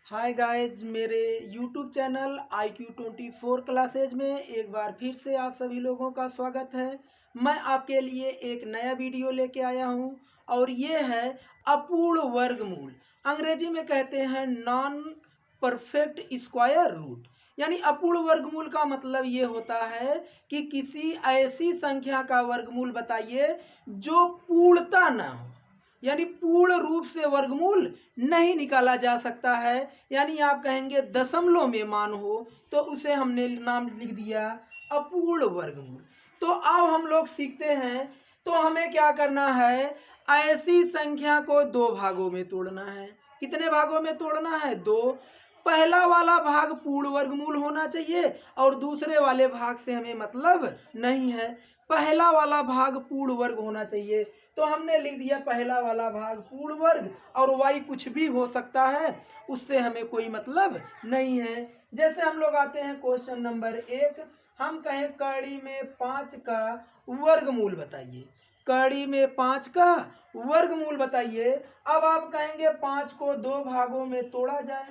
Hi guys, मेरे YouTube channel IQ24 classes में एक बार फिर से आप सभी लोगों का स्वागत है। मैं आपके लिए एक नया वीडियो लेके आया हूं और ये है अपूर्ण वर्गमूल। अंग्रेजी में कहते हैं नॉन परफेक्ट स्क्वायर रूट। यानी अपूर्ण वर्गमूल का मतलब ये होता है कि किसी ऐसी संख्या का वर्गमूल बताइए जो पूर्णता ना हो, यानी पूर्ण रूप से वर्गमूल नहीं निकाला जा सकता है। यानी आप कहेंगे दशमलव में मान हो तो उसे हमने नाम लिख दिया अपूर्ण वर्गमूल। तो अब हम लोग सीखते हैं, तो हमें क्या करना है, ऐसी संख्या को दो भागों में तोड़ना है। कितने भागों में तोड़ना है? दो। पहला वाला भाग पूर्ण वर्गमूल होना चाहिए और दूसरे वाले भाग से हमें मतलब नहीं है, पहला वाला भाग पूर्ण वर्ग होना चाहिए। तो हमने लिख दिया पहला वाला भाग पूर्ण वर्ग, और y कुछ भी हो सकता है, उससे हमें कोई मतलब नहीं है। जैसे हम लोग आते हैं क्वेश्चन नंबर 1, हम कहें कड़ी में 5 का वर्गमूल बताइए। कड़ी में 5 का वर्गमूल बताइए। अब आप कहेंगे 5 को दो भागों में तोड़ा जाए।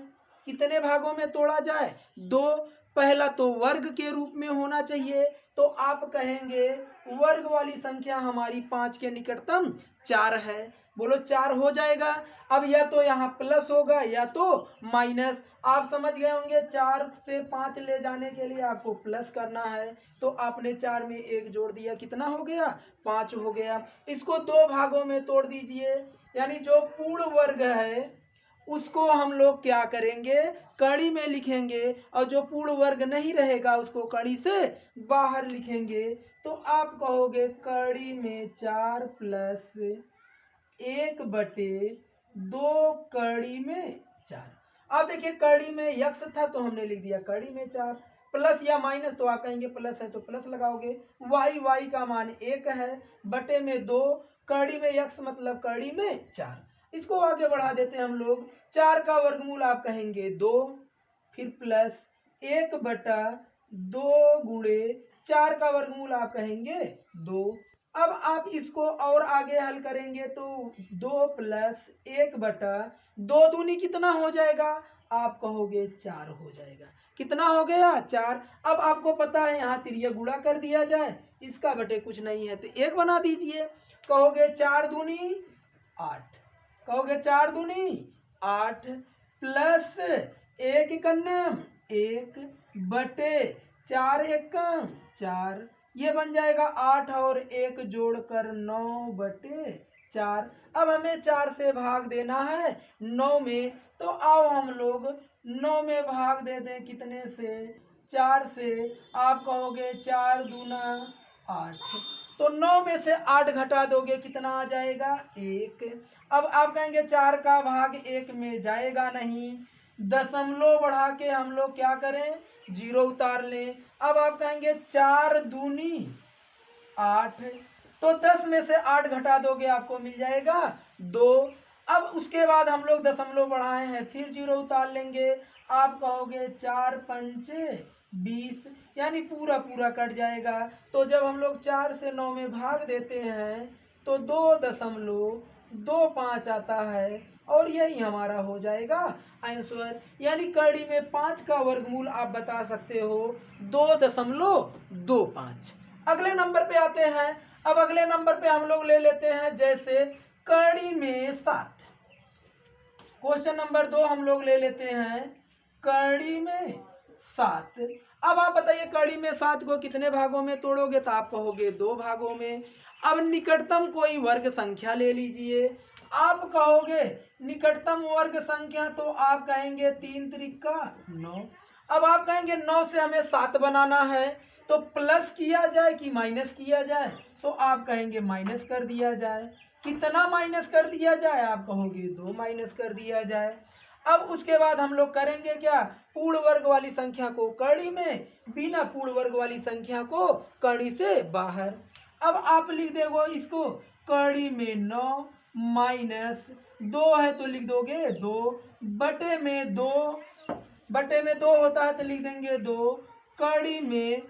कितने भागों में तोड़ा जाए? दो। पहला तो वर्ग के रूप में होना चाहिए, तो आप कहेंगे वर्ग वाली संख्या हमारी 5 के निकटतम 4 है। बोलो 4 हो जाएगा। अब या तो यहाँ प्लस होगा या तो माइनस। आप समझ गए होंगे 4 से 5 ले जाने के लिए आपको प्लस करना है, तो आपने 4 में 1 जोड़ दिया, कितना हो गया? 5 हो गया। इसको दो भागों में तोड़ दीजिए। यानी जो पूर्ण वर्ग है उसको हम लोग क्या करेंगे, कड़ी में लिखेंगे, और जो पूर्ण वर्ग नहीं रहेगा उसको कड़ी से बाहर लिखेंगे। तो आप कहोगे कड़ी में 4 प्लस 1/2 कड़ी में 4। अब देखिए कड़ी में यक्स था तो हमने लिख दिया कड़ी में 4, प्लस या माइनस तो आप कहेंगे प्लस है तो प्लस लगाओगे। y का मान 1 है, बटे में 2, कड़ी में यक्स मतलब कड़ी में 4। इसको आगे बढ़ा देते हैं हम लोग। 4 का वर्गमूल आप कहेंगे 2, फिर प्लस 1/2 गुणे 4 का वर्गमूल आप कहेंगे 2। अब आप इसको और आगे हल करेंगे तो 2 प्लस 1/2 दूनी कितना हो जाएगा? आप कहोगे 4 हो जाएगा। कितना हो गया? 4। अब आपको पता है यहाँ तिरिया गुणा कर दिया जाए, इसका बटे कुछ नहीं है तो 1 बना दीजिए। कहोगे 4 दूनी 8, कहोगे 4 दूनी 8 प्लस 1 एकन्नम 1 बटे 4 एकम 4, ये बन जाएगा 8 और 1 जोड़कर 9/4। अब हमें 4 से भाग देना है 9 में, तो आओ हम लोग 9 में भाग दे दें। कितने से? 4 से। आप कहोगे 4 दूना 8, तो 9 में से 8 घटा दोगे, कितना आ जाएगा? 1। अब आप कहेंगे 4 का भाग 1 में जाएगा नहीं, दशमलव बढ़ा के हम लोग क्या करें, 0 उतार लें। अब आप कहेंगे 4 दूनी 8, तो 10 में से 8 घटा दोगे, आपको मिल जाएगा 2। अब उसके बाद हम लोग दशमलव बढ़ाए हैं, फिर 0 उतार लेंगे। आप कहोगे 4 पंचे 20, यानी पूरा पूरा कट जाएगा। तो जब हम लोग 4 से 9 में भाग देते हैं तो 2.25 आता है, और यही हमारा हो जाएगा आंसर। यानी कड़ी में 5 का वर्गमूल आप बता सकते हो 2.25। अगले नंबर पे आते हैं। अब अगले नंबर पे हम लोग ले लेते हैं जैसे कड़ी में 7। क्वेश्चन नंबर 2 हम लोग ले लेते हैं कड़ी में 7। अब आप बताइए कड़ी में 7 को कितने भागों में तोड़ोगे, तो आप कहोगे 2 भागों में। अब निकटतम कोई वर्ग संख्या ले लीजिए। आप कहोगे निकटतम वर्ग संख्या, तो आप कहेंगे 3 त्रिका 9। अब आप कहेंगे 9 से हमें 7 बनाना है, तो प्लस किया जाए कि माइनस किया जाए, तो आप कहेंगे माइनस कर दिया जाए। कितना माइनस कर दिया जाए? आप कहोगे 2 माइनस कर दिया जाए। अब उसके बाद हम लोग करेंगे क्या, पूर्ण वर्ग वाली संख्या को कड़ी में, बिना पूर्ण वर्ग वाली संख्या को कड़ी से बाहर। अब आप लिख दोगे इसको कड़ी में 9 माइनस 2 है तो लिख दोगे 2 बटे में 2, बटे में 2 होता है तो लिख देंगे 2 कड़ी में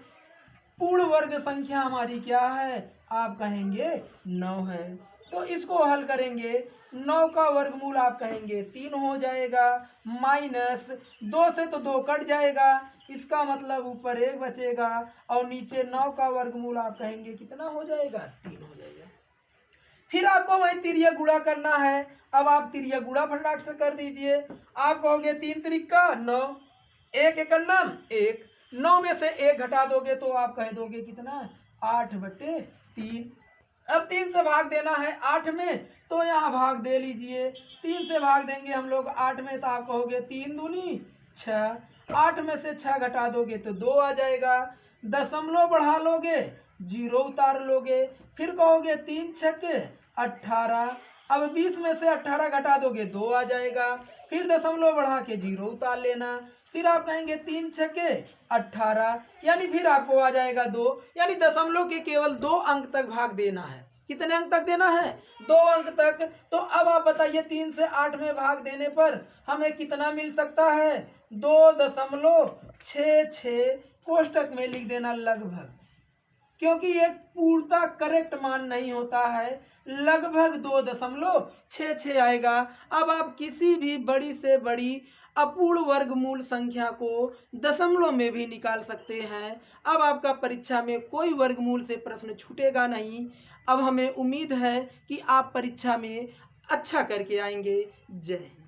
पूर्ण वर्ग संख्या हमारी क्या है? आप कहेंगे 9 है। तो इसको हल करेंगे, 9 का वर्गमूल आप कहेंगे 3 हो जाएगा, माइनस 2 से तो 2 कट जाएगा, इसका मतलब ऊपर 1 बचेगा, और नीचे 9 का वर्गमूल आप कहेंगे कितना हो जाएगा, 3 हो जाएगा। फिर आपको वही तिरिया गुणा करना है। अब आप तिरिया गुणा फटाक से कर दीजिए। आप कहोगे 3 त्रिका 9, 1 एकन्ना 1, 9 में से 1 घटा दोगे तो आप कह दोगे कितना, 8/3। अब 3 से भाग देना है 8 में, तो यहाँ भाग दे लीजिए। 3 से भाग देंगे हम लोग 8 में, तो आप कहोगे 3 दूनी 6, 8 में से 6 घटा दोगे तो 2 आ जाएगा। दशमलव बढ़ा लोगे, 0 उतार लोगे, फिर कहोगे 3 छक्के 18। अब 20 में से 18 घटा दोगे 2 आ जाएगा, फिर दशमलव बढ़ा के 0 उतार लेना, फिर आप कहेंगे 3 छक्के 18, यानी फिर आपको आ जाएगा 2, यानी दशमलव के केवल 2 अंक तक भाग देना है। कितने अंक तक देना है, 2 अंक तक। तो अब आप बताइए 3 से 8 में भाग देने पर हमें कितना मिल सकता है, 2.66 कोष्टक में लिख देना लगभग, क्योंकि ये पूर्णतः करेक्ट मान नहीं होता है, लगभग 2.66 आएगा। अब आप किसी भी बड़ी से बड़ी अपूर्ण वर्गमूल संख्या को दशमलव में भी निकाल सकते हैं। अब आपका परीक्षा में कोई वर्गमूल से प्रश्न छूटेगा नहीं। अब हमें उम्मीद है कि आप परीक्षा में अच्छा करके आएंगे। जय हिंद।